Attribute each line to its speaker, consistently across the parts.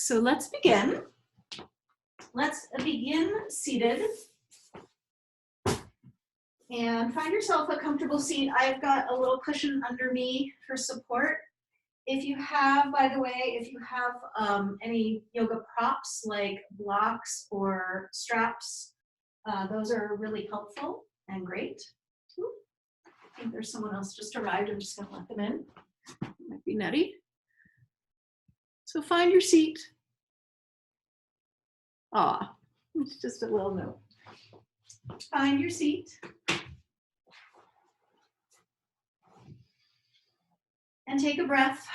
Speaker 1: So let's begin. Let's begin seated. And find yourself a comfortable seat. I've got a little cushion under me for support. If you have, by the way, if you have any yoga props like blocks or straps, those are really helpful and great. Ooh, I think there's someone else just arrived. I'm just going to let them in. Might be nutty. So find your seat. Ah, it's just a little note. Find your seat. And take a breath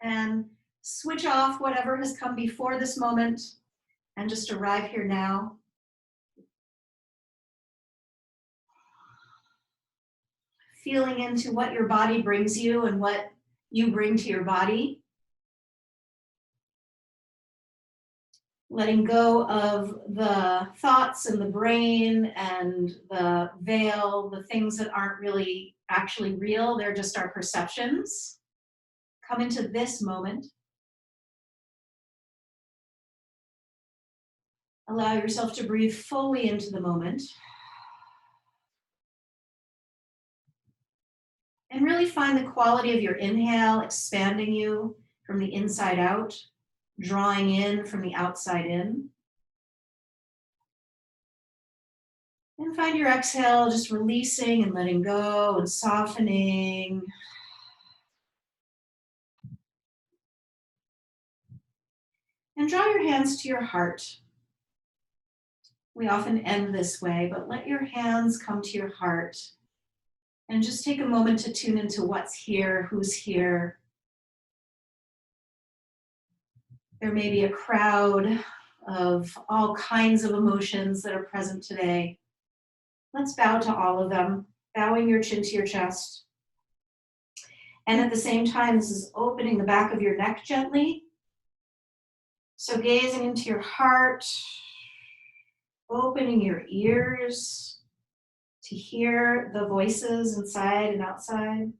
Speaker 1: and switch off whatever has come before this moment and just arrive here now. Feeling into what your body brings you and what you bring to your body. Letting go of the thoughts and the brain and the veil, the things that aren't really actually real, they're just our perceptions. Come into this moment. Allow yourself to breathe fully into the moment. And really find the quality of your inhale expanding you from the inside out, drawing in from the outside in. And find your exhale, just releasing and letting go and softening. And draw your hands to your heart. We often end this way, but let your hands come to your heart. And just take a moment to tune into what's here, who's here. There may be a crowd of all kinds of emotions that are present today. Let's bow to all of them, bowing your chin to your chest. And at the same time, this is opening the back of your neck gently. So gazing into your heart, opening your ears to hear the voices inside and outside.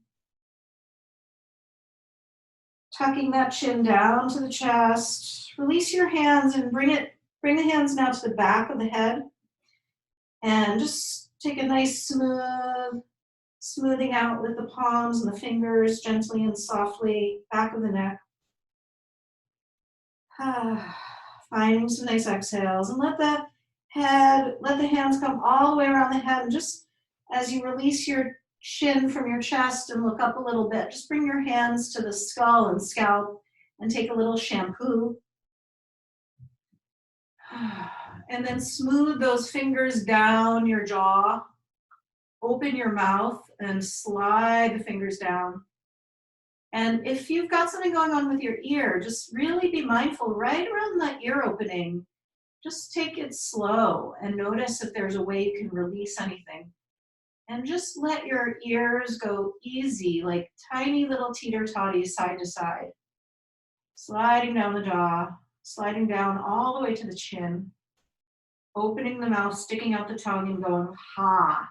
Speaker 1: Tucking that chin down to the chest. Release your hands and bring the hands now to the back of the head. And just take a nice smoothing out with the palms and the fingers, gently and softly, back of the neck. Finding some nice exhales, and let the hands come all the way around the head. And just as you release your chin from your chest and look up a little bit, just bring your hands to the skull and scalp and take a little shampoo. And then smooth those fingers down your jaw. Open your mouth and slide the fingers down. And if you've got something going on with your ear, just really be mindful right around that ear opening. Just take it slow and notice if there's a way you can release anything. And just let your ears go easy, like tiny little teeter-totties side to side. Sliding down the jaw, sliding down all the way to the chin. Opening the mouth, sticking out the tongue and going, ha,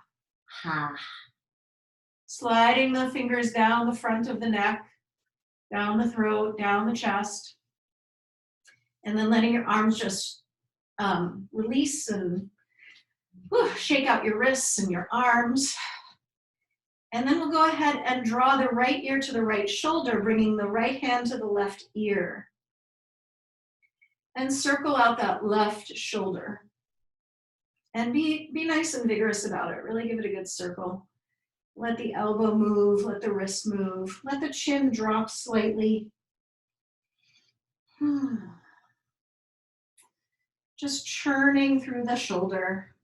Speaker 1: ha. Sliding the fingers down the front of the neck, down the throat, down the chest. And then letting your arms just release and shake out your wrists and your arms. And then we'll go ahead and draw the right ear to the right shoulder, bringing the right hand to the left ear. And circle out that left shoulder. And be nice and vigorous about it. Really give it a good circle. Let the elbow move, let the wrist move, let the chin drop slightly. Just churning through the shoulder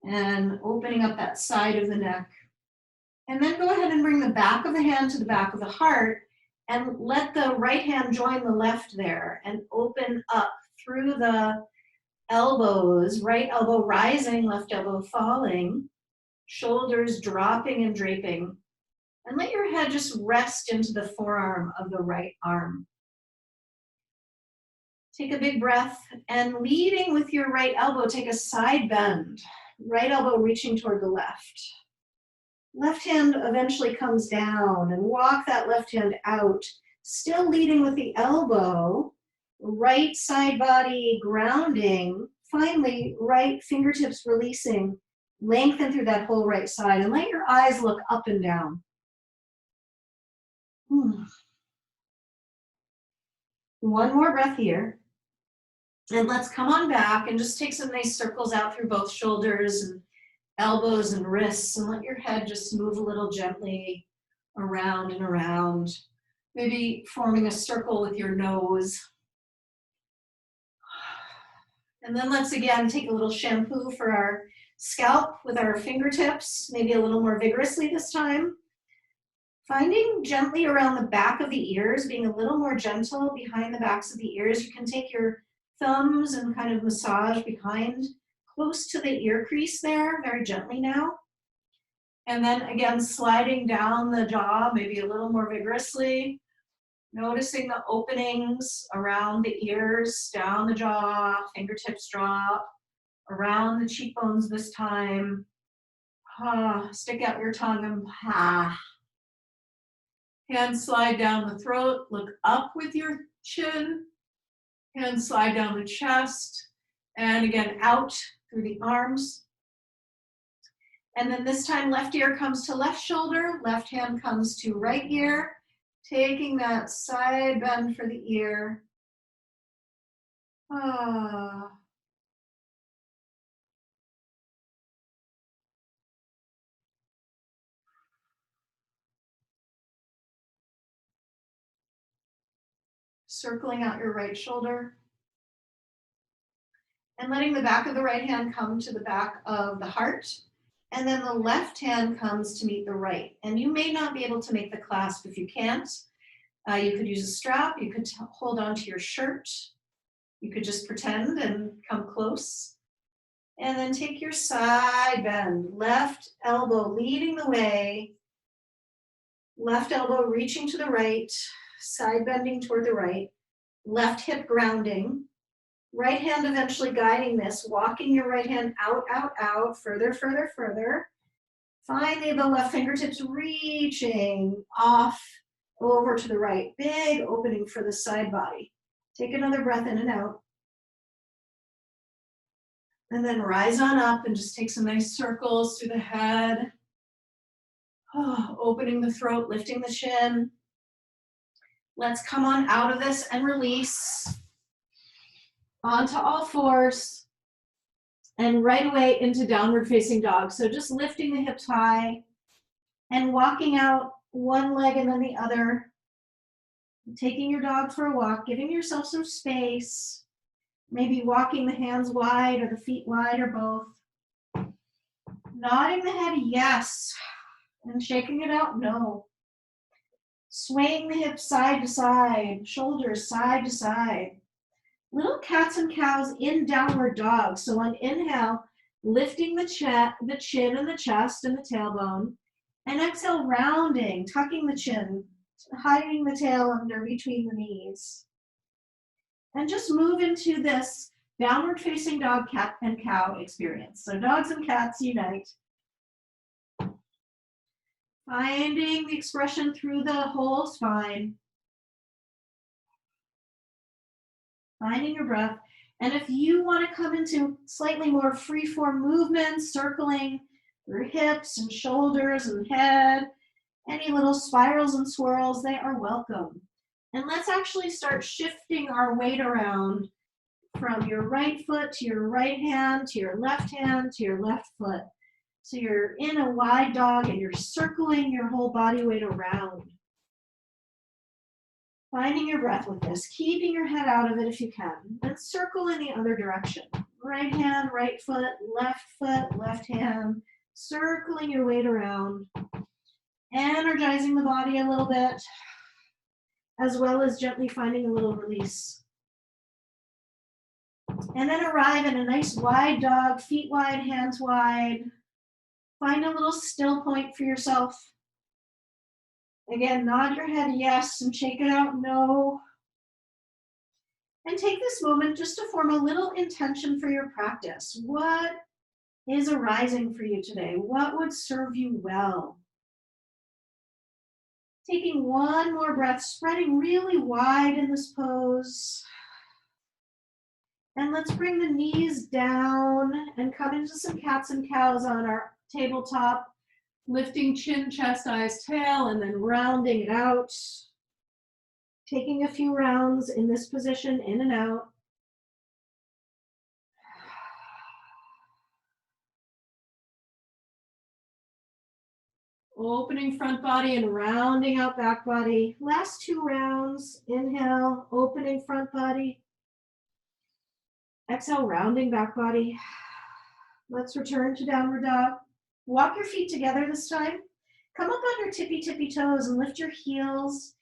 Speaker 1: and opening up that side of the neck. And then go ahead and bring the back of the hand to the back of the heart and let the right hand join the left there and open up through the elbows, right elbow rising, left elbow falling, shoulders dropping and draping. And let your head just rest into the forearm of the right arm. Take a big breath and leading with your right elbow, take a side bend. Right elbow reaching toward the left. Left hand eventually comes down and walk that left hand out Still leading with the elbow, right side body grounding. Finally, right fingertips releasing. Lengthen through that whole right side and let your eyes look up and down. One more breath here. And let's come on back and just take some nice circles out through both shoulders and elbows and wrists, and let your head just move a little gently around and around, maybe forming a circle with your nose. And then let's again take a little shampoo for our scalp with our fingertips, maybe a little more vigorously this time. Finding gently around the back of the ears, being a little more gentle behind the backs of the ears. You can take your thumbs and kind of massage behind, close to the ear crease there, very gently now. And then again, sliding down the jaw, maybe a little more vigorously. Noticing the openings around the ears, down the jaw, fingertips drop, around the cheekbones this time. Stick out your tongue and Hands slide down the throat, look up with your chin. Hands slide down the chest. And again, out through the arms. And then this time, left ear comes to left shoulder, left hand comes to right ear. Taking that side bend for the ear. Circling out your right shoulder. And letting the back of the right hand come to the back of the heart. And then the left hand comes to meet the right. And you may not be able to make the clasp. If you can't, you could use a strap. You could hold on to your shirt. You could just pretend and come close. And then take your side bend. Left elbow leading the way. Left elbow reaching to the right. Side bending toward the right. Left hip grounding. Right hand eventually guiding this. Walking your right hand out, out, out. Further, further, further. Finally, the left fingertips reaching off over to the right. Big opening for the side body. Take another breath in and out. And then rise on up and just take some nice circles through the head. Opening the throat, lifting the chin. Let's come on out of this and release. Onto all fours. And right away into downward facing dog. So just lifting the hips high and walking out one leg and then the other. Taking your dog for a walk, giving yourself some space. Maybe walking the hands wide or the feet wide or both. Nodding the head, yes. And shaking it out, no. Swaying the hips side to side, shoulders side to side. Little cats and cows in downward dog. So on inhale, lifting the chin and the chest and the tailbone. And exhale, rounding, tucking the chin, hiding the tail under between the knees. And just move into this downward facing dog, cat, and cow experience. So dogs and cats unite. Finding the expression through the whole spine. Finding your breath. And if you want to come into slightly more free-form movements, circling through hips and shoulders and head, any little spirals and swirls, they are welcome. And let's actually start shifting our weight around from your right foot to your right hand, to your left hand, to your left foot. So you're in a wide dog and you're circling your whole body weight around. Finding your breath with this, keeping your head out of it if you can. Then circle in the other direction. Right hand, right foot, left hand. Circling your weight around. Energizing the body a little bit, as well as gently finding a little release. And then arrive in a nice wide dog, feet wide, hands wide. Find a little still point for yourself. Again, nod your head yes and shake it out no. And take this moment just to form a little intention for your practice. What is arising for you today? What would serve you well? Taking one more breath, spreading really wide in this pose. And let's bring the knees down and come into some cats and cows on our tabletop, lifting chin, chest, eyes, tail, and then rounding it out. Taking a few rounds in this position, in and out. Opening front body and rounding out back body. Last 2 rounds. Inhale, opening front body. Exhale, rounding back body. Let's return to downward dog. Walk your feet together this time. Come up on your tippy toes and lift your heels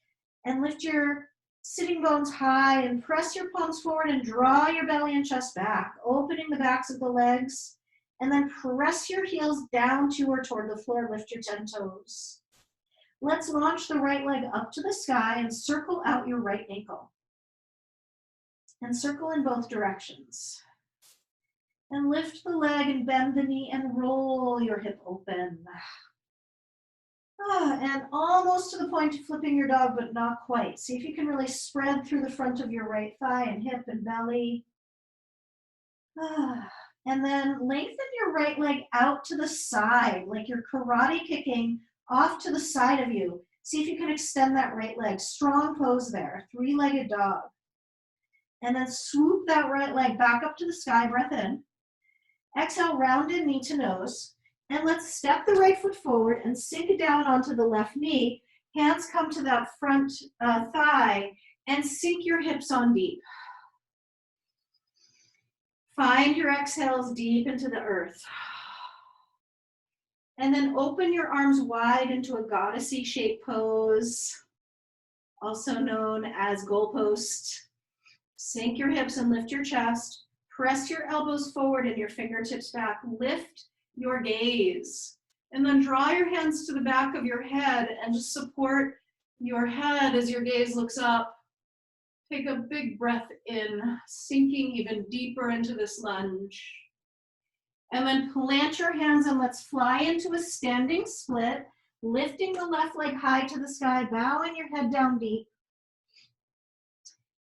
Speaker 1: and lift your sitting bones high and press your palms forward and draw your belly and chest back, opening the backs of the legs. And then press your heels down to or toward the floor, lift your 10 toes. Let's launch the right leg up to the sky and circle out your right ankle. And circle in both directions. And lift the leg and bend the knee and roll your hip open. And almost to the point of flipping your dog, but not quite. See if you can really spread through the front of your right thigh and hip and belly. And then lengthen your right leg out to the side, like you're karate kicking off to the side of you. See if you can extend that right leg. Strong pose there, 3-legged dog. And then swoop that right leg back up to the sky, breath in. Exhale, rounded knee to nose. And let's step the right foot forward and sink it down onto the left knee. Hands come to that front thigh and sink your hips on deep. Find your exhales deep into the earth. And then open your arms wide into a goddessy shaped pose, also known as goalpost. Sink your hips and lift your chest. Press your elbows forward and your fingertips back. Lift your gaze. And then draw your hands to the back of your head and just support your head as your gaze looks up. Take a big breath in, sinking even deeper into this lunge. And then plant your hands and let's fly into a standing split, lifting the left leg high to the sky, bowing your head down deep.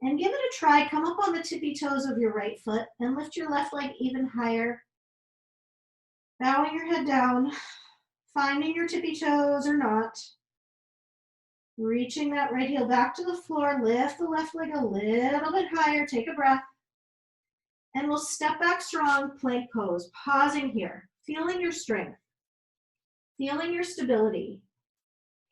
Speaker 1: And give it a try. Come up on the tippy toes of your right foot and lift your left leg even higher. Bowing your head down, finding your tippy toes or not. Reaching that right heel back to the floor, lift the left leg a little bit higher, take a breath. And we'll step back strong, plank pose, pausing here, feeling your strength, feeling your stability.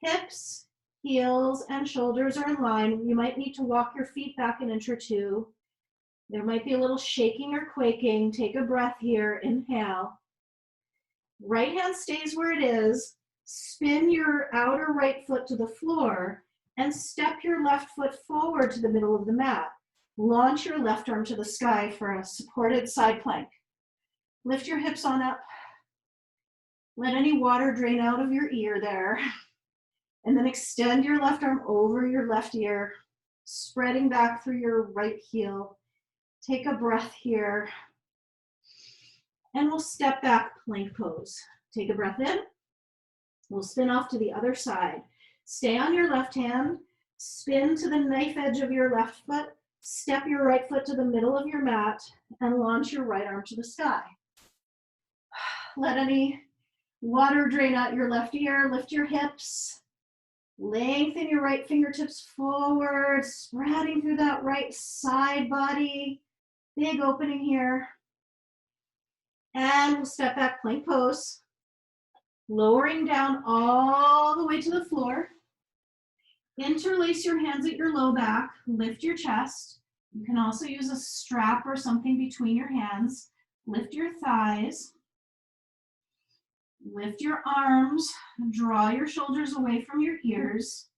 Speaker 1: Hips, heels, and shoulders are in line. You might need to walk your feet back an inch or two. There might be a little shaking or quaking. Take a breath here, inhale. Right hand stays where it is. Spin your outer right foot to the floor and step your left foot forward to the middle of the mat. Launch your left arm to the sky for a supported side plank. Lift your hips on up. Let any water drain out of your ear there. And then extend your left arm over your left ear, spreading back through your right heel. Take a breath here. And we'll step back, plank pose. Take a breath in. We'll spin off to the other side. Stay on your left hand, spin to the knife edge of your left foot, step your right foot to the middle of your mat, and launch your right arm to the sky. Let any water drain out your left ear, lift your hips, lengthen your right fingertips forward, spreading through that right side body. Big opening here. And we'll step back, plank pose. Lowering down all the way to the floor. Interlace your hands at your low back, lift your chest. You can also use a strap or something between your hands. Lift your thighs. Lift your arms, draw your shoulders away from your ears.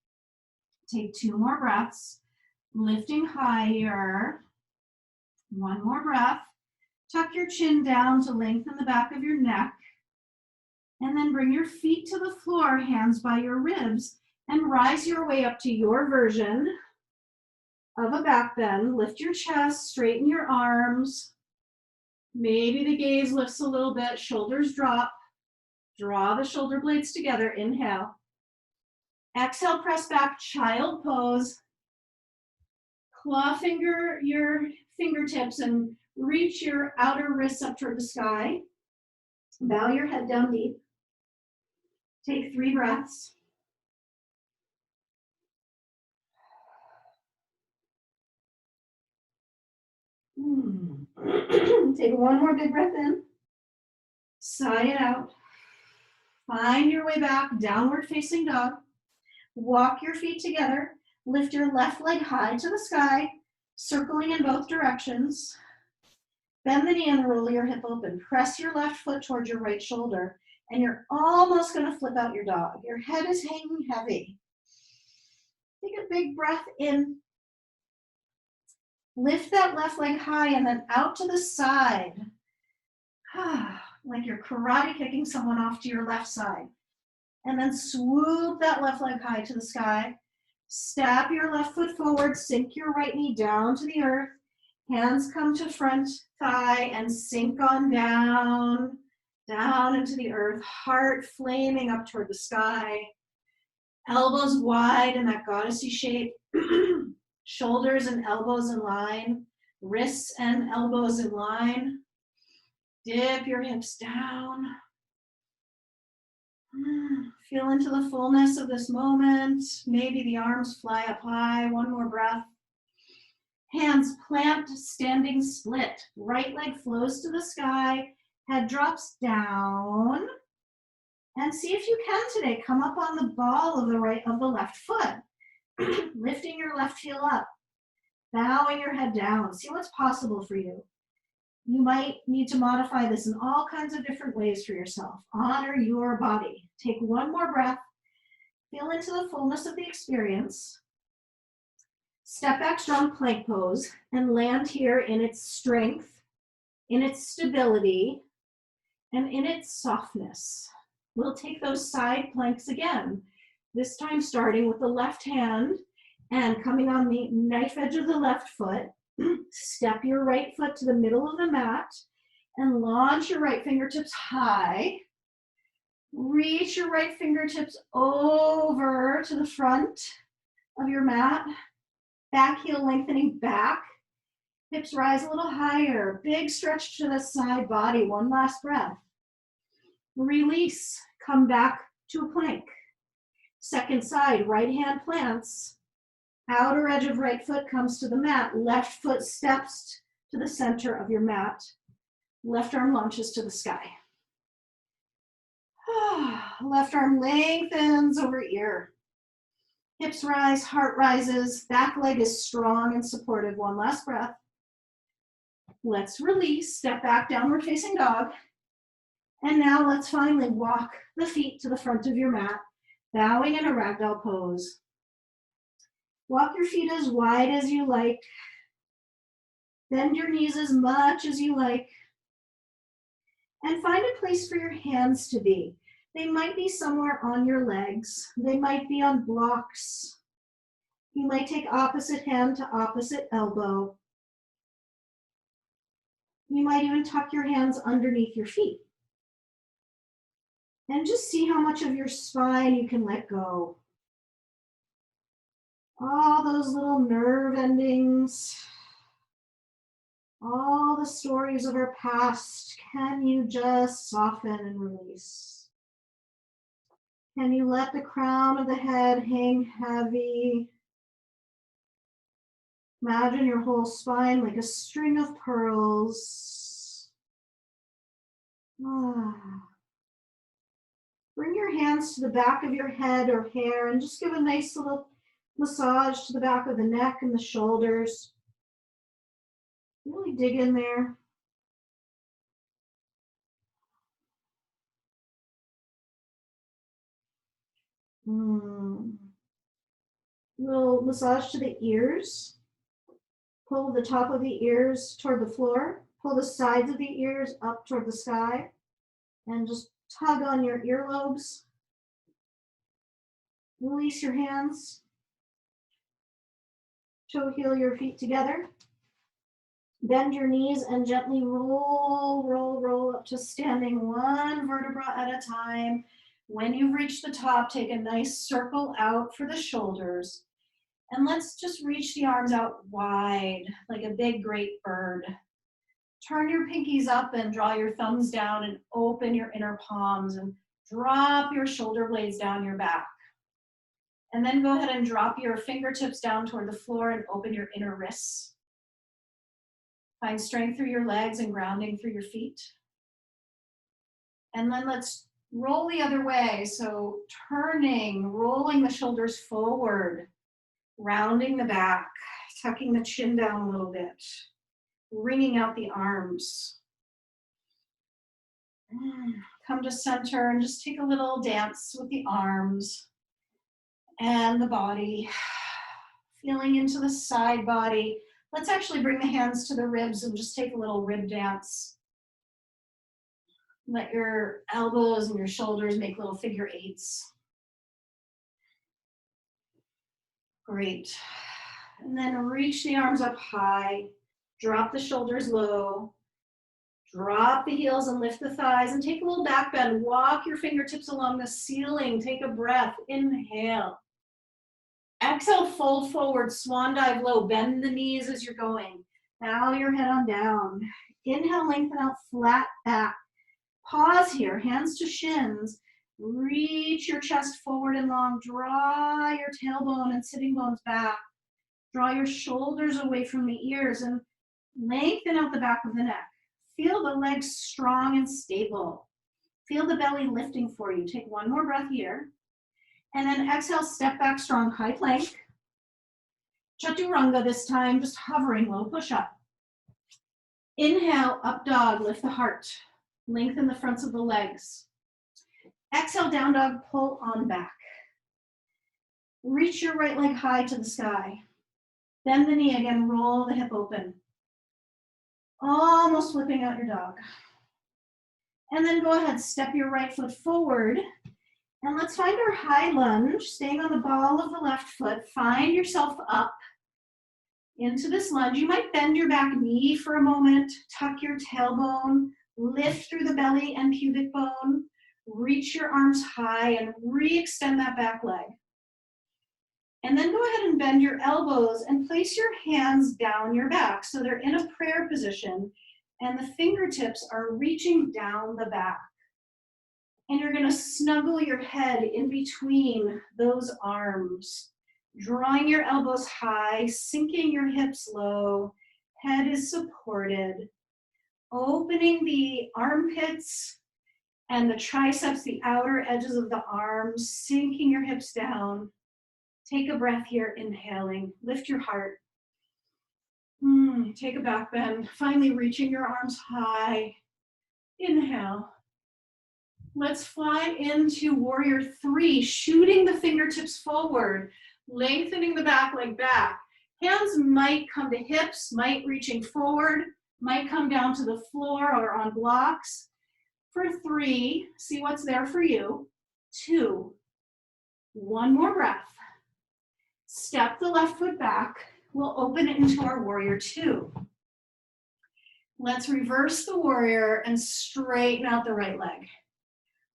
Speaker 1: Take 2 more breaths, lifting higher. 1 more breath. Tuck your chin down to lengthen the back of your neck. And then bring your feet to the floor, hands by your ribs, and rise your way up to your version of a back bend. Lift your chest, straighten your arms. Maybe the gaze lifts a little bit, shoulders drop. Draw the shoulder blades together, inhale. Exhale, press back, child pose. Claw finger your fingertips and reach your outer wrists up toward the sky. Bow your head down deep. Take 3 breaths. Take one more big breath in. Sigh it out. Find your way back, downward facing dog. Walk your feet together. Lift your left leg high to the sky, circling in both directions. Bend the knee and roll your hip open. Press your left foot towards your right shoulder, and you're almost going to flip out your dog. Your head is hanging heavy. Take a big breath in. Lift that left leg high and then out to the side. Like you're karate kicking someone off to your left side. And then swoop that left leg high to the sky. Step your left foot forward, sink your right knee down to the earth. Hands come to front thigh and sink on down, down into the earth. Heart flaming up toward the sky. Elbows wide in that goddessy shape. Shoulders and elbows in line. Wrists and elbows in line. Dip your hips down. Feel into the fullness of this moment. Maybe the arms fly up high. One more breath. Hands plant, standing split. Right leg flows to the sky. Head drops down. And see if you can today. Come up on the ball of the left foot. Lifting your left heel up. Bowing your head down. See what's possible for you. You might need to modify this in all kinds of different ways for yourself. Honor your body. Take one more breath. Feel into the fullness of the experience. Step back, strong plank pose, and land here in its strength, in its stability, and in its softness. We'll take those side planks again, this time starting with the left hand and coming on the knife edge of the left foot. Step your right foot to the middle of the mat and launch your right fingertips high. Reach your right fingertips over to the front of your mat. Back heel lengthening back. Hips rise a little higher. Big stretch to the side body. One last breath. Release. Come back to a plank. Second side, right hand plants. Outer edge of right foot comes to the mat. Left foot steps to the center of your mat. Left arm launches to the sky. Left arm lengthens over ear. Hips rise, heart rises. Back leg is strong and supportive. One last breath. Let's release. Step back, downward facing dog. And now let's finally walk the feet to the front of your mat, bowing in a ragdoll pose. Walk your feet as wide as you like. Bend your knees as much as you like. And find a place for your hands to be. They might be somewhere on your legs. They might be on blocks. You might take opposite hand to opposite elbow. You might even tuck your hands underneath your feet. And just see how much of your spine you can let go. All those little nerve endings, all the stories of our past, can you just soften and release? Can you let the crown of the head hang heavy? Imagine your whole spine like a string of pearls. Bring your hands to the back of your head or hair and just give a nice little massage to the back of the neck and the shoulders. Really dig in there. Little massage to the ears. Pull the top of the ears toward the floor. Pull the sides of the ears up toward the sky. And just tug on your earlobes. Release your hands. Toe heel your feet together. Bend your knees and gently roll up to standing, one vertebra at a time. When you've reached the top, take a nice circle out for the shoulders. And let's just reach the arms out wide, like a big great bird. Turn your pinkies up and draw your thumbs down and open your inner palms and drop your shoulder blades down your back. And then go ahead and drop your fingertips down toward the floor and open your inner wrists. Find strength through your legs and grounding through your feet. And then let's roll the other way. So turning, rolling the shoulders forward, rounding the back, tucking the chin down a little bit, wringing out the arms. Come to center and just take a little dance with the arms and the body, feeling into the side body. Let's actually bring the hands to the ribs and just take a little rib dance. Let your elbows and your shoulders make little figure eights. Great. And then reach the arms up high, drop the shoulders low, drop the heels and lift the thighs and take a little back bend. Walk your fingertips along the ceiling. Take a breath. Inhale. Exhale, fold forward, swan dive low. Bend the knees as you're going. Bow your head on down. Inhale, lengthen out, flat back. Pause here, hands to shins. Reach your chest forward and long. Draw your tailbone and sitting bones back. Draw your shoulders away from the ears and lengthen out the back of the neck. Feel the legs strong and stable. Feel the belly lifting for you. Take one more breath here. And then exhale, step back strong, high plank. Chaturanga this time, just hovering, low push up. Inhale, up dog, lift the heart. Lengthen the fronts of the legs. Exhale, down dog, pull on back. Reach your right leg high to the sky. Bend the knee again, roll the hip open. Almost flipping out your dog. And then go ahead, step your right foot forward. And let's find our high lunge, staying on the ball of the left foot. Find yourself up into this lunge. You might bend your back knee for a moment, tuck your tailbone, lift through the belly and pubic bone, reach your arms high and re-extend that back leg. And then go ahead and bend your elbows and place your hands down your back so they're in a prayer position and the fingertips are reaching down the back. And you're going to snuggle your head in between those arms, drawing your elbows high, sinking your hips low, head is supported, opening the armpits and the triceps, the outer edges of the arms, sinking your hips down. Take a breath here, inhaling, lift your heart. Take a back bend, finally reaching your arms high. Inhale. Let's fly into warrior three, shooting the fingertips forward, lengthening the back leg back. Hands might come to hips, might reaching forward, might come down to the floor or on blocks. For three, see what's there for you. Two, one more breath. Step the left foot back. We'll open it into our warrior two. Let's reverse the warrior and straighten out the right leg.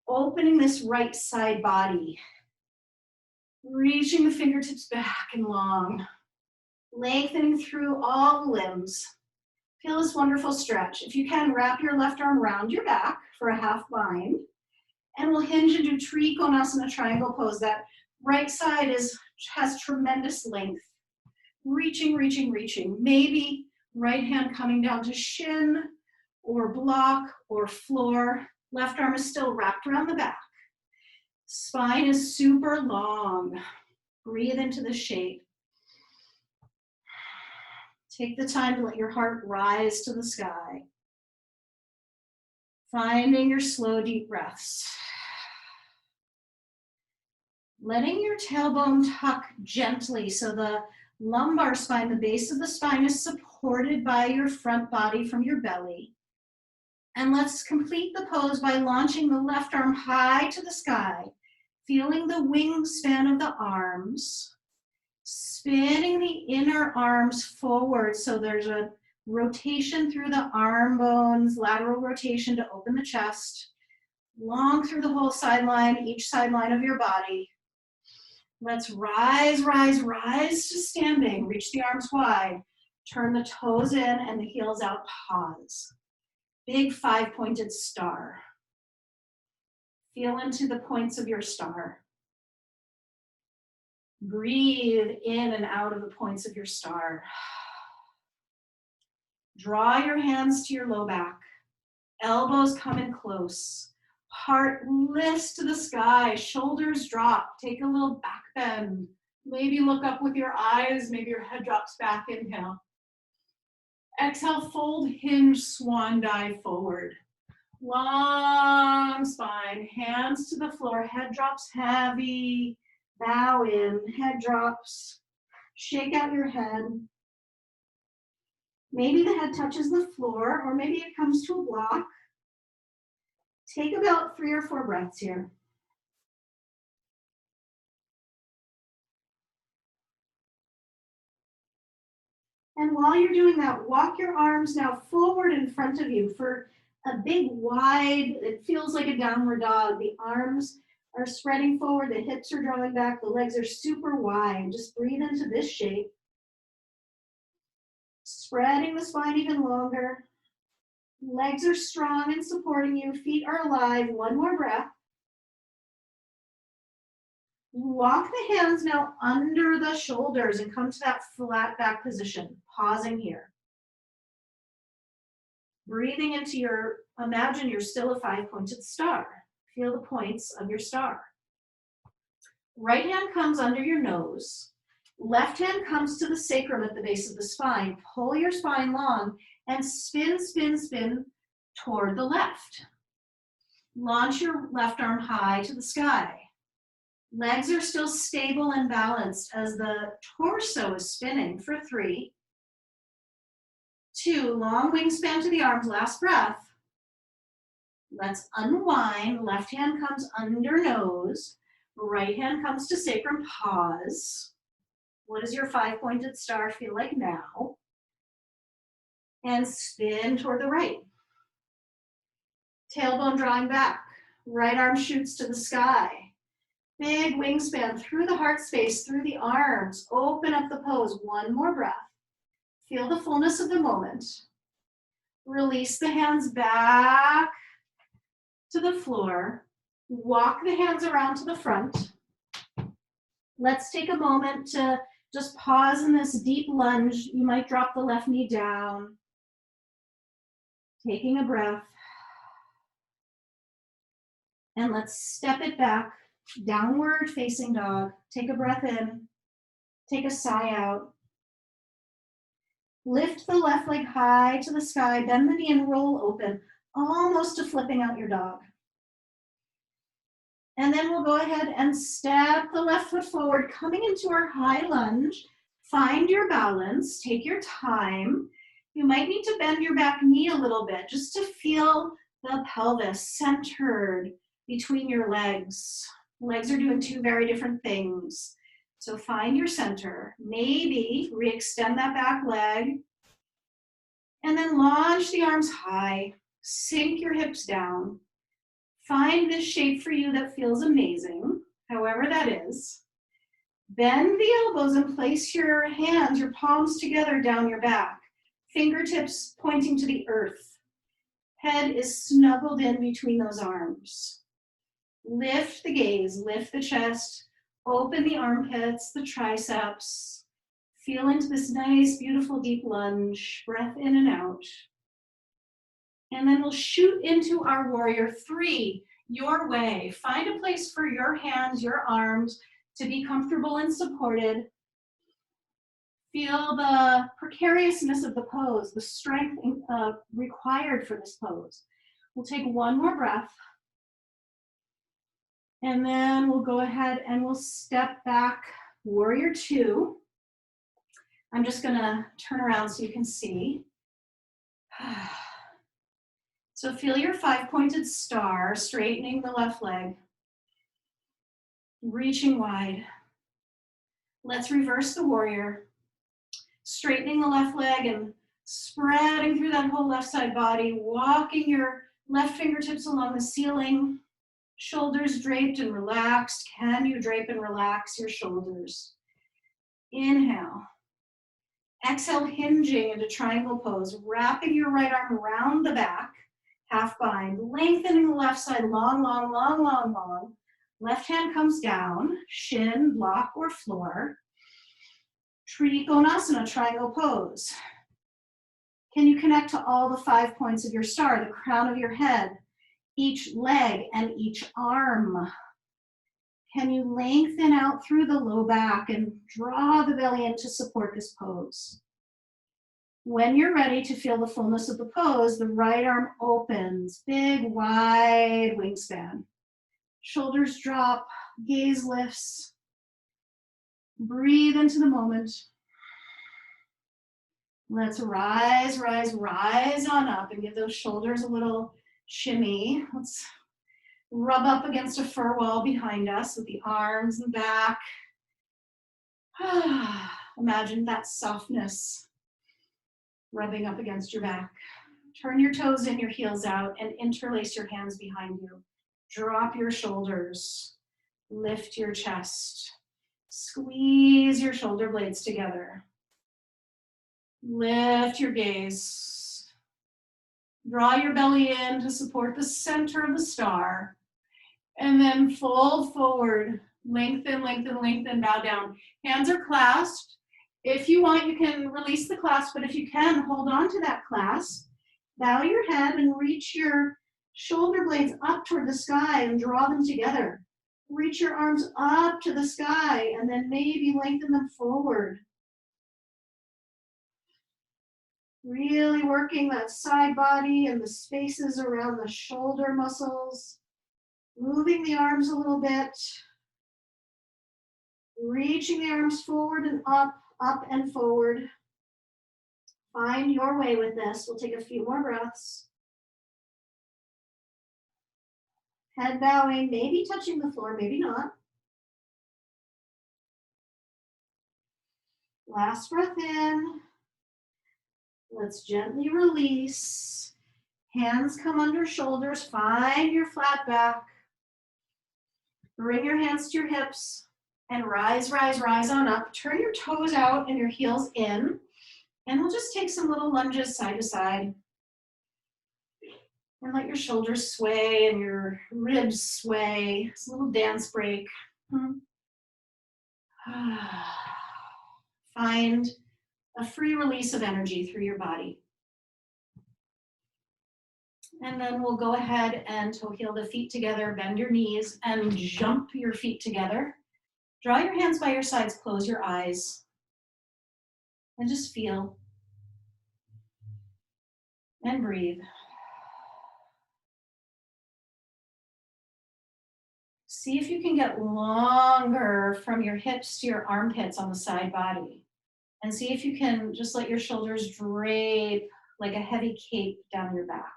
Speaker 1: Opening this right side body. Reaching the fingertips back and long. Lengthening through all the limbs. Feel this wonderful stretch. If you can, wrap your left arm around your back for a half bind. And we'll hinge and do Trikonasana triangle pose. That right side has tremendous length. Reaching, reaching, reaching. Maybe right hand coming down to shin or block or floor. Left arm is still wrapped around the back. Spine is super long. Breathe into the shape. Take the time to let your heart rise to the sky. Finding your slow, deep breaths. Letting your tailbone tuck gently so the lumbar spine, the base of the spine, is supported by your front body from your belly. And let's complete the pose by launching the left arm high to the sky, feeling the wingspan of the arms, spinning the inner arms forward so there's a rotation through the arm bones, lateral rotation to open the chest. long through the whole sideline, each sideline of your body. Let's rise, rise, rise to standing. Reach the arms wide. Turn the toes in and the heels out, pause. Big 5-pointed star. Feel into the points of your star. Breathe in and out of the points of your star. Draw your hands to your low back. Elbows come in close. Heart lifts to the sky. Shoulders drop. Take a little back bend. Maybe look up with your eyes. Maybe your head drops back. Inhale. Exhale, fold, hinge, swan dive forward. Long spine, hands to the floor, head drops heavy, bow in, head drops, shake out your head. Maybe the head touches the floor, or maybe it comes to a block. Take about 3 or 4 breaths here. And while you're doing that, walk your arms now forward in front of you for a big wide, it feels like a downward dog. The arms are spreading forward, the hips are drawing back, the legs are super wide. Just breathe into this shape. Spreading the spine even longer. Legs are strong and supporting you, feet are alive. One more breath. Walk the hands now under the shoulders and come to that flat back position, pausing here. Breathing into your, imagine you're still a 5-pointed star. Feel the points of your star. Right hand comes under your nose. Left hand comes to the sacrum at the base of the spine. Pull your spine long and spin, spin, spin toward the left. Launch your left arm high to the sky. Legs are still stable and balanced as the torso is spinning for 3, 2, long wingspan to the arms, last breath. Let's unwind, left hand comes under nose, right hand comes to sacrum, pause. What does your 5-pointed star feel like now? And spin toward the right. Tailbone drawing back, right arm shoots to the sky. Big wingspan through the heart space, through the arms. Open up the pose. One more breath. Feel the fullness of the moment. Release the hands back to the floor. Walk the hands around to the front. Let's take a moment to just pause in this deep lunge. You might drop the left knee down. Taking a breath. And let's step it back. Downward facing dog. Take a breath in. Take a sigh out. Lift the left leg high to the sky. Bend the knee and roll open, almost to flipping out your dog. And then we'll go ahead and step the left foot forward, coming into our high lunge. Find your balance. Take your time. You might need to bend your back knee a little bit just to feel the pelvis centered between your legs. Legs are doing 2 very different things. So find your center. Maybe re-extend that back leg. And then launch the arms high. Sink your hips down. Find this shape for you that feels amazing, however that is. Bend the elbows and place your hands, your palms together down your back. Fingertips pointing to the earth. Head is snuggled in between those arms. Lift the gaze, lift the chest, open the armpits, the triceps. Feel into this nice, beautiful, deep lunge. Breath in and out. And then we'll shoot into our warrior 3, your way. Find a place for your hands, your arms to be comfortable and supported. Feel the precariousness of the pose, the strength required for this pose. We'll take one more breath. And then we'll go ahead and we'll step back, warrior 2. I'm just gonna turn around so you can see. So feel your 5-pointed star, straightening the left leg, reaching wide. Let's reverse the warrior, straightening the left leg and spreading through that whole left side body, walking your left fingertips along the ceiling. Shoulders draped and relaxed. Can you drape and relax your shoulders? Inhale. Exhale, hinging into triangle pose, wrapping your right arm around the back, half bind, lengthening the left side, long, long, long, long, long. Left hand comes down, shin, block, or floor. Trikonasana, triangle pose. Can you connect to all the 5 points of your star, the crown of your head, each leg, and each arm? Can you lengthen out through the low back and draw the belly in to support this pose? When you're ready to feel the fullness of the pose, the right arm opens, big, wide wingspan. Shoulders drop, gaze lifts. Breathe into the moment. Let's rise, rise, rise on up and give those shoulders a little shimmy. Let's rub up against a fur wall behind us with the arms and back. Imagine that softness rubbing up against your back. Turn your toes in, your heels out, and interlace your hands behind you. Drop your shoulders. Lift your chest. Squeeze your shoulder blades together. Lift your gaze. Draw your belly in to support the center of the star. And then fold forward. Lengthen, lengthen, lengthen, bow down. Hands are clasped. If you want, you can release the clasp, but if you can, hold on to that clasp. Bow your head and reach your shoulder blades up toward the sky and draw them together. Reach your arms up to the sky and then maybe lengthen them forward. Really working that side body and the spaces around the shoulder muscles. Moving the arms a little bit. Reaching the arms forward and up and forward. Find your way with this. We'll take a few more breaths. Head bowing, maybe touching the floor, maybe not. Last breath in. Let's gently release. Hands come under shoulders. Find your flat back. Bring your hands to your hips and rise, rise, rise on up. Turn your toes out and your heels in. And we'll just take some little lunges side to side. And let your shoulders sway and your ribs sway. It's a little dance break. Find a free release of energy through your body. And then we'll go ahead and toe heel the feet together, bend your knees, and jump your feet together. Draw your hands by your sides, close your eyes, and just feel. And breathe. See if you can get longer from your hips to your armpits on the side body. And see if you can just let your shoulders drape like a heavy cape down your back.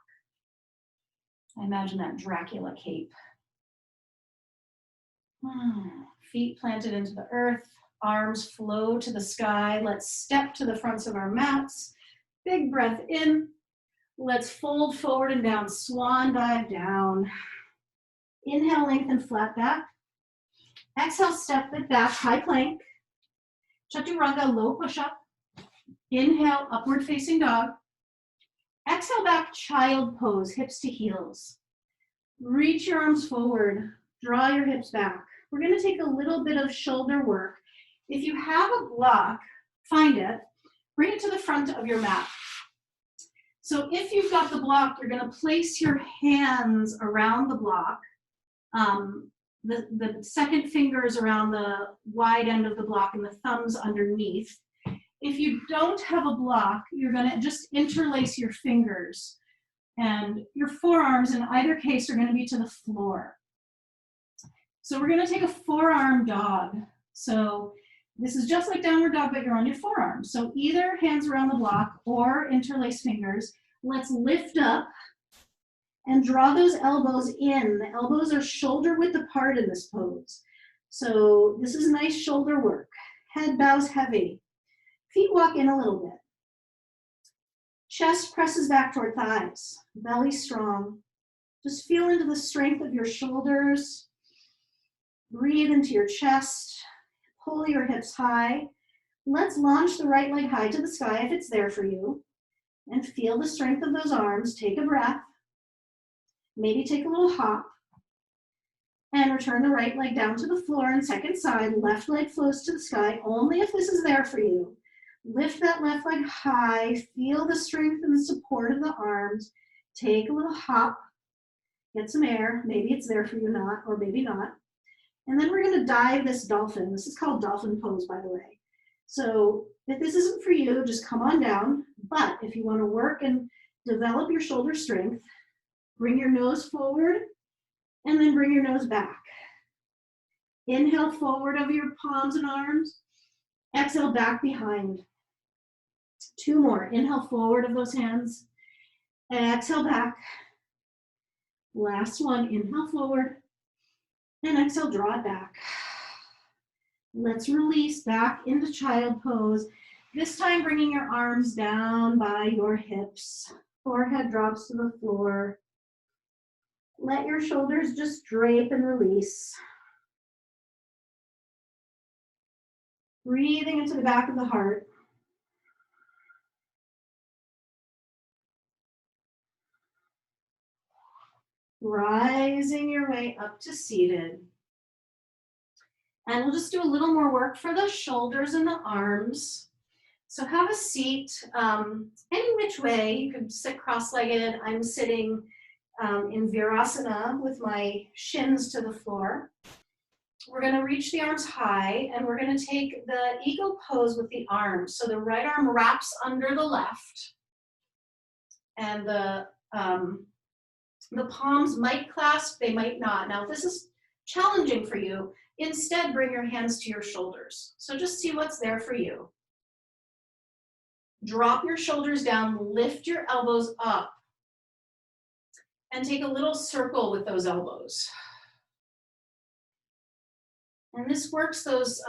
Speaker 1: I imagine that Dracula cape. Feet planted into the earth, arms flow to the sky. Let's step to the fronts of our mats. Big breath in. Let's fold forward and down, swan dive down. Inhale, lengthen flat back. Exhale, step it back, high plank. Chaturanga, low push-up. Inhale, upward facing dog. Exhale back, child pose, hips to heels. Reach your arms forward, draw your hips back. We're gonna take a little bit of shoulder work. If you have a block, find it, bring it to the front of your mat. So if you've got the block, you're gonna place your hands around the block. The second fingers around the wide end of the block and the thumbs underneath. If you don't have a block, you're gonna just interlace your fingers and your forearms in either case are gonna be to the floor. So we're gonna take a forearm dog. So this is just like downward dog, but you're on your forearm. So either hands around the block or interlace fingers. Let's lift up and draw those elbows in. The elbows are shoulder width apart in this pose. So this is nice shoulder work. Head bows heavy. Feet walk in a little bit. Chest presses back toward thighs. Belly strong. Just feel into the strength of your shoulders. Breathe into your chest. Pull your hips high. Let's launch the right leg high to the sky if it's there for you. And feel the strength of those arms. Take a breath. Maybe take a little hop. And return the right leg down to the floor and second side. Left leg flows to the sky only if this is there for you. Lift that left leg high. Feel the strength and the support of the arms. Take a little hop. Get some air. Maybe it's there for you, not, or maybe not. And then we're going to dive this dolphin. This is called dolphin pose, by the way. So if this isn't for you, just come on down. But if you want to work and develop your shoulder strength, bring your nose forward and then bring your nose back. Inhale forward over your palms and arms. Exhale back behind. 2 more. Inhale forward of those hands. Exhale back. Last one. Inhale forward. And exhale, draw it back. Let's release back into child pose. This time bringing your arms down by your hips. Forehead drops to the floor. Let your shoulders just drape and release. Breathing into the back of the heart. Rising your way up to seated. And we'll just do a little more work for the shoulders and the arms. So have a seat any which way. You could sit cross-legged. I'm sitting in Virasana with my shins to the floor. We're going to reach the arms high and we're going to take the eagle pose with the arms. So the right arm wraps under the left and the palms might clasp, they might not. Now, if this is challenging for you, instead bring your hands to your shoulders. So just see what's there for you. Drop your shoulders down, lift your elbows up, and take a little circle with those elbows. And this works those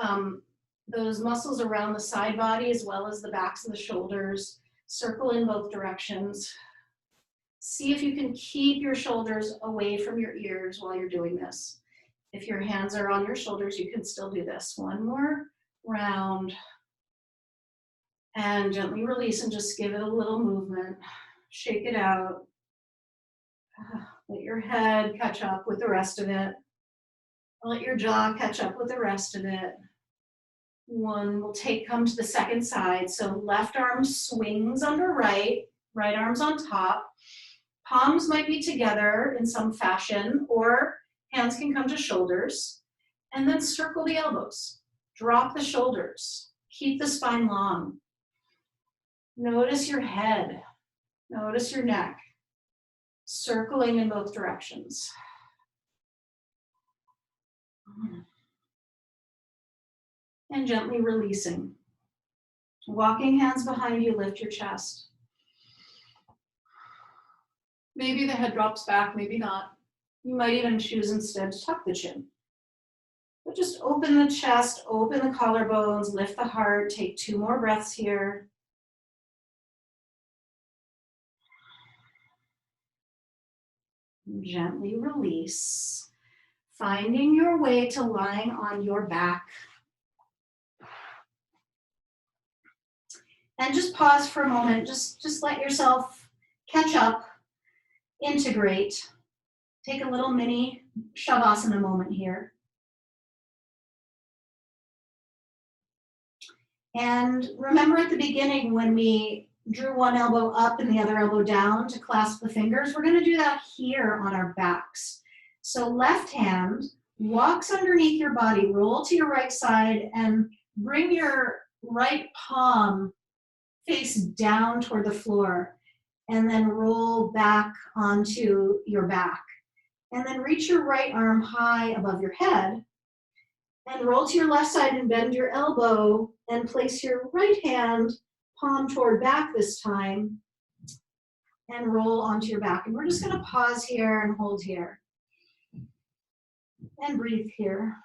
Speaker 1: muscles around the side body as well as the backs of the shoulders. Circle in both directions. See if you can keep your shoulders away from your ears while you're doing this. If your hands are on your shoulders, you can still do this. One more round. And gently release and just give it a little movement. Shake it out. Let your head catch up with the rest of it. Let your jaw catch up with the rest of it. One will come to the second side. So left arm swings under right, right arm's on top. Palms might be together in some fashion, or hands can come to shoulders. And then circle the elbows. Drop the shoulders. Keep the spine long. Notice your head. Notice your neck. Circling in both directions. And gently releasing. Walking hands behind you, lift your chest. Maybe the head drops back, maybe not. You might even choose instead to tuck the chin. But just open the chest, open the collarbones, lift the heart, take 2 more breaths here. Gently release, finding your way to lying on your back. And just pause for a moment, just let yourself catch up, integrate. Take a little mini Shavasana moment here. And remember at the beginning when we drew one elbow up and the other elbow down to clasp the fingers, we're going to do that here on our backs. So left hand walks underneath your body, roll to your right side and bring your right palm face down toward the floor and then roll back onto your back. And then reach your right arm high above your head and roll to your left side and bend your elbow and place your right hand palm toward back this time and roll onto your back. And we're just going to pause here and hold here and breathe here.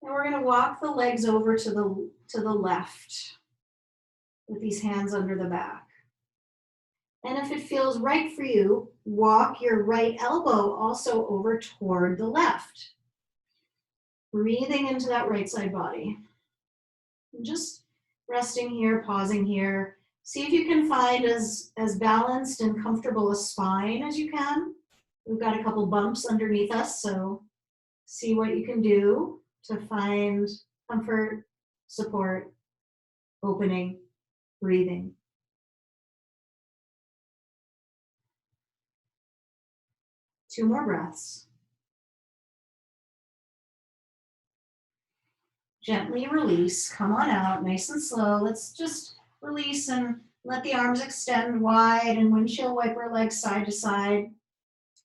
Speaker 1: And we're going to walk the legs over to the left with these hands under the back. And if it feels right for you, walk your right elbow also over toward the left. Breathing into that right side body. And just resting here, pausing here. See if you can find as balanced and comfortable a spine as you can. We've got a couple bumps underneath us, so see what you can do to find comfort, support, opening, breathing. Two more breaths. Gently release, come on out, nice and slow. Let's just release and let the arms extend wide and windshield wiper legs side to side.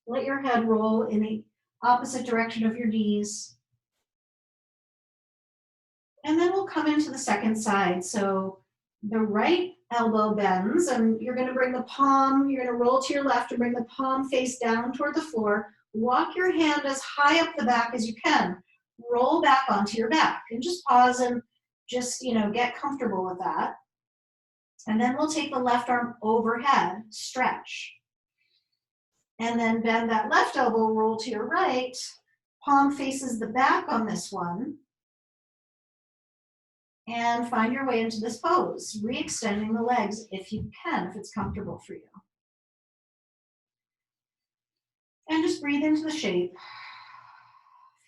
Speaker 1: Let your head roll in the opposite direction of your knees. And then we'll come into the second side. So the right elbow bends and you're gonna bring the palm, you're gonna roll to your left and bring the palm face down toward the floor. Walk your hand as high up the back as you can. Roll back onto your back and just pause and just, get comfortable with that. And then we'll take the left arm overhead, stretch. And then bend that left elbow, roll to your right. Palm faces the back on this one. And find your way into this pose, re-extending the legs if you can, if it's comfortable for you. And just breathe into the shape,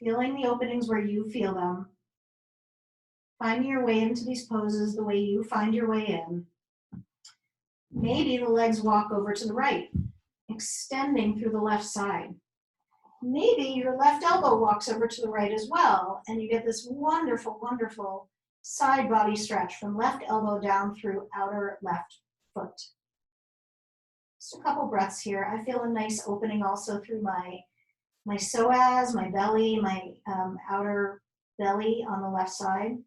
Speaker 1: feeling the openings where you feel them. Finding your way into these poses the way you find your way in. Maybe the legs walk over to the right, extending through the left side. Maybe your left elbow walks over to the right as well, and you get this wonderful, wonderful side body stretch from left elbow down through outer left foot. Just a couple breaths here. I feel a nice opening also through my psoas, my belly, my outer belly on the left side.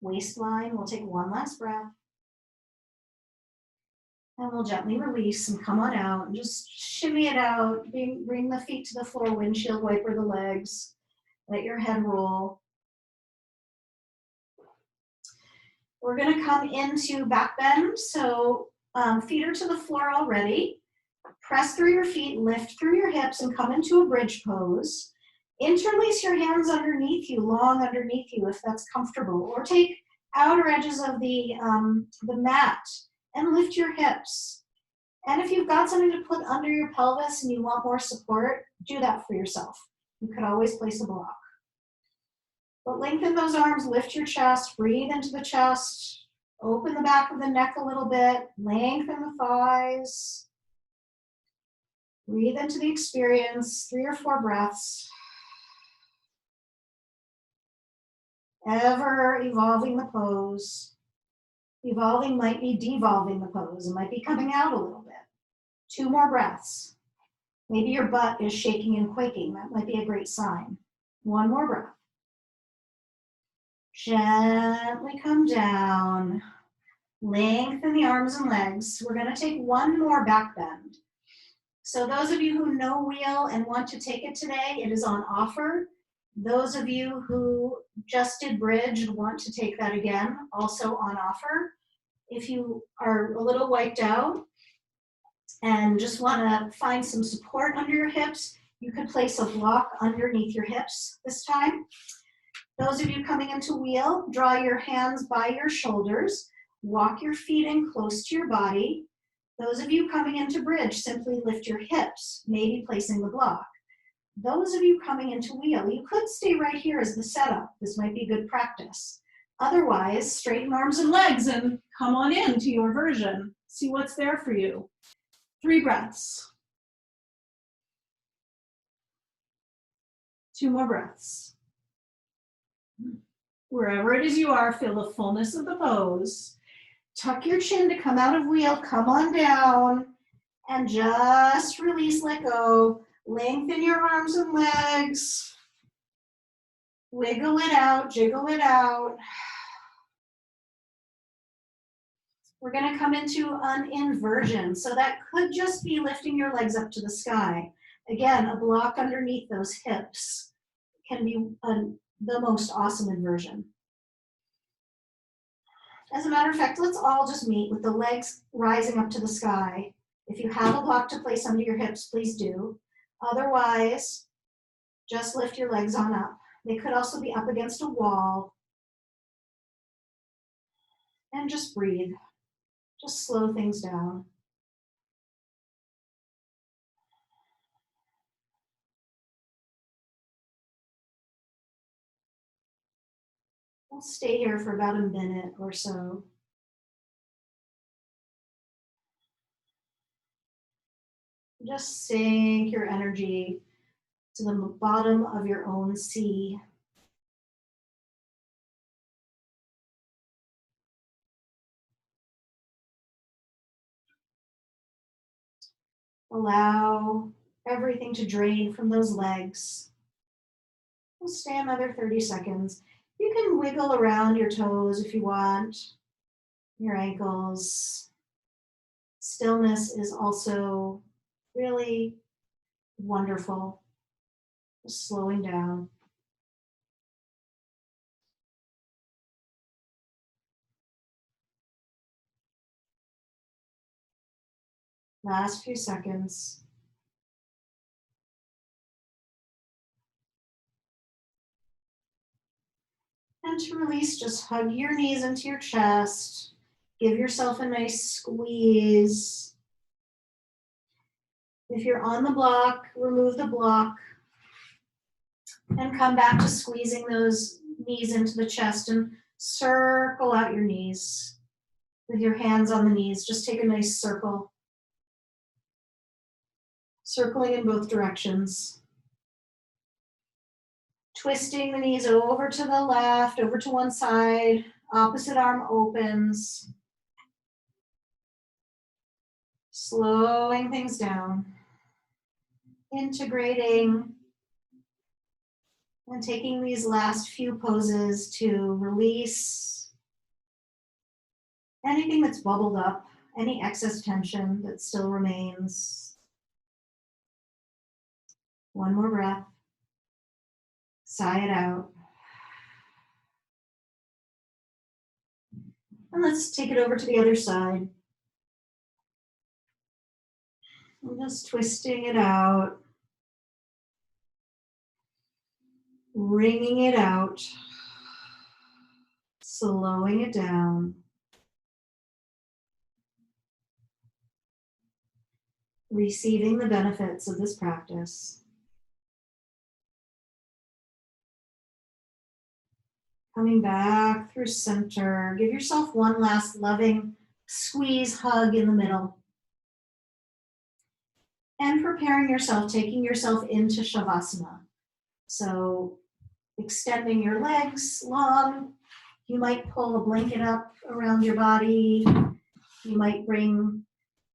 Speaker 1: Waistline. We'll take one last breath. And we'll gently release and come on out and just shimmy it out. Bring the feet to the floor, windshield wiper the legs. Let your head roll. We're gonna come into back bend. So feet are to the floor already. Press through your feet, lift through your hips and come into a bridge pose. Interlace your hands underneath you, long underneath you if that's comfortable. Or take outer edges of the mat and lift your hips. And if you've got something to put under your pelvis and you want more support, do that for yourself. You could always place a block. But lengthen those arms, lift your chest, breathe into the chest, open the back of the neck a little bit, lengthen the thighs. Breathe into the experience, 3 or 4 breaths. Ever evolving the pose. Evolving might be devolving the pose. It might be coming out a little bit. 2 more breaths. Maybe your butt is shaking and quaking. That might be a great sign. 1 more breath. Gently come down. Lengthen the arms and legs. We're going to take 1 more back bend. So those of you who know wheel and want to take it today, it is on offer. Those of you who just did bridge and want to take that again, also on offer. If you are a little wiped out and just want to find some support under your hips, you could place a block underneath your hips this time. Those of you coming into wheel, draw your hands by your shoulders, walk your feet in close to your body. Those of you coming into bridge, simply lift your hips, maybe placing the block. Those of you coming into wheel, you could stay right here as the setup. This might be good practice. Otherwise, straighten arms and legs and come on in to your version. See what's there for you. 3 breaths. 2 more breaths. Wherever it is you are, feel the fullness of the pose. Tuck your chin to come out of wheel, come on down, and just release, let go. Lengthen your arms and legs. Wiggle it out, jiggle it out. We're going to come into an inversion. So that could just be lifting your legs up to the sky. Again, a block underneath those hips can be the most awesome inversion.
Speaker 2: As a matter of fact, let's all just meet with the legs rising up to the sky. If you have a block to place under your hips, please do. Otherwise, just lift your legs on up. They could also be up against a wall. And just breathe. Just slow things down. We'll stay here for about a minute or so. Just sink your energy to the bottom of your own sea. Allow everything to drain from those legs. We'll stay another 30 seconds. You can wiggle around your toes if you want, your ankles. Stillness is also really wonderful. Just slowing down. Last few seconds. And to release, just hug your knees into your chest. Give yourself a nice squeeze. If you're on the block, remove the block. And come back to squeezing those knees into the chest and circle out your knees. With your hands on the knees, just take a nice circle. Circling in both directions. Twisting the knees over to the left, over to one side. Opposite arm opens. Slowing things down. Integrating. And taking these last few poses to release anything that's bubbled up, any excess tension that still remains. One more breath. Sigh it out. And let's take it over to the other side. I'm just twisting it out. Wringing it out. Slowing it down. Receiving the benefits of this practice. Coming back through center. Give yourself one last loving squeeze, hug in the middle. And preparing yourself, taking yourself into Shavasana. So extending your legs long. You might pull a blanket up around your body. You might bring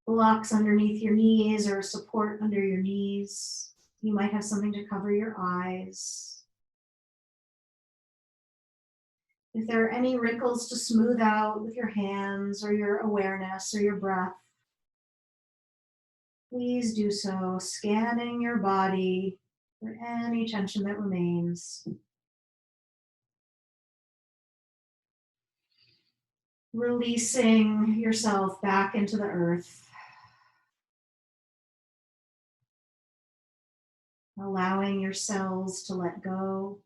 Speaker 2: blocks underneath your knees or support under your knees. You might have something to cover your eyes. If there are any wrinkles to smooth out with your hands or your awareness or your breath, please do so, scanning your body for any tension that remains. Releasing yourself back into the earth. Allowing your cells to let go,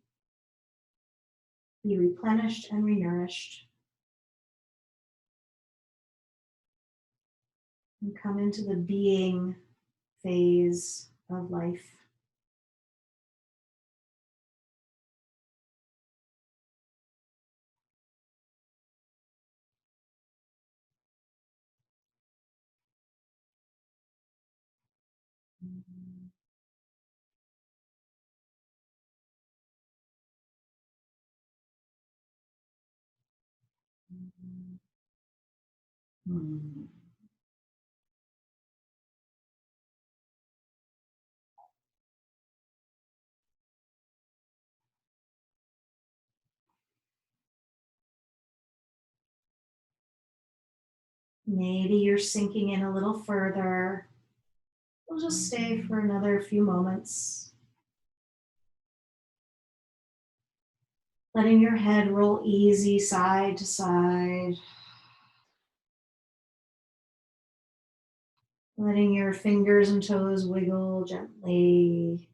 Speaker 2: be replenished and renourished. And come into the being phase of life. Maybe you're sinking in a little further. We'll just stay for another few moments. Letting your head roll easy side to side. Letting your fingers and toes wiggle gently.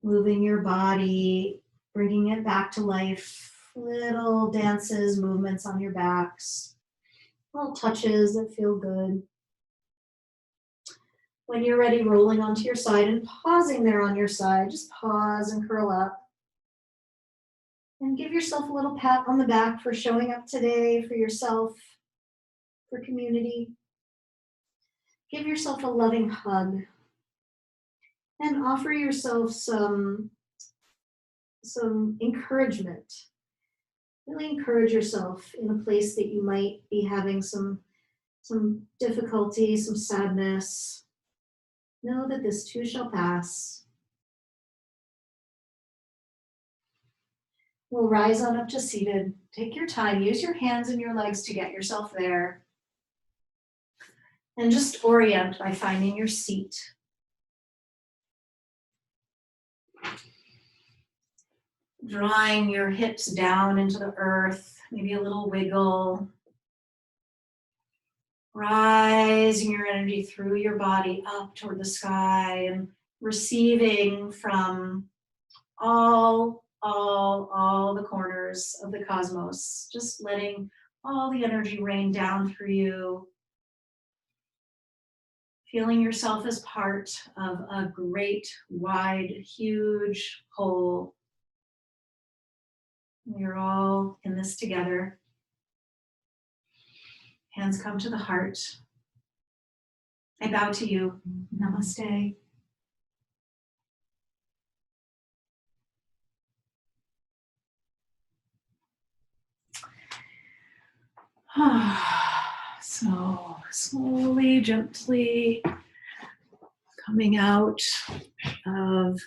Speaker 2: Moving your body, bringing it back to life. Little dances, movements on your backs. Little touches that feel good. When you're ready, rolling onto your side and pausing there on your side. Just pause and curl up. And give yourself a little pat on the back for showing up today, for yourself, for community. Give yourself a loving hug. And offer yourself some encouragement. Really encourage yourself in a place that you might be having some difficulty, some sadness. Know that this too shall pass. We'll rise on up to seated. Take your time. Use your hands and your legs to get yourself there. And just orient by finding your seat. Drawing your hips down into the earth, maybe a little wiggle. Rising your energy through your body up toward the sky and receiving from all the corners of the cosmos. Just letting all the energy rain down through you. Feeling yourself as part of a great, wide, huge whole. We're all in this together. Hands come to the heart. I bow to you. Namaste. So slowly, gently coming out of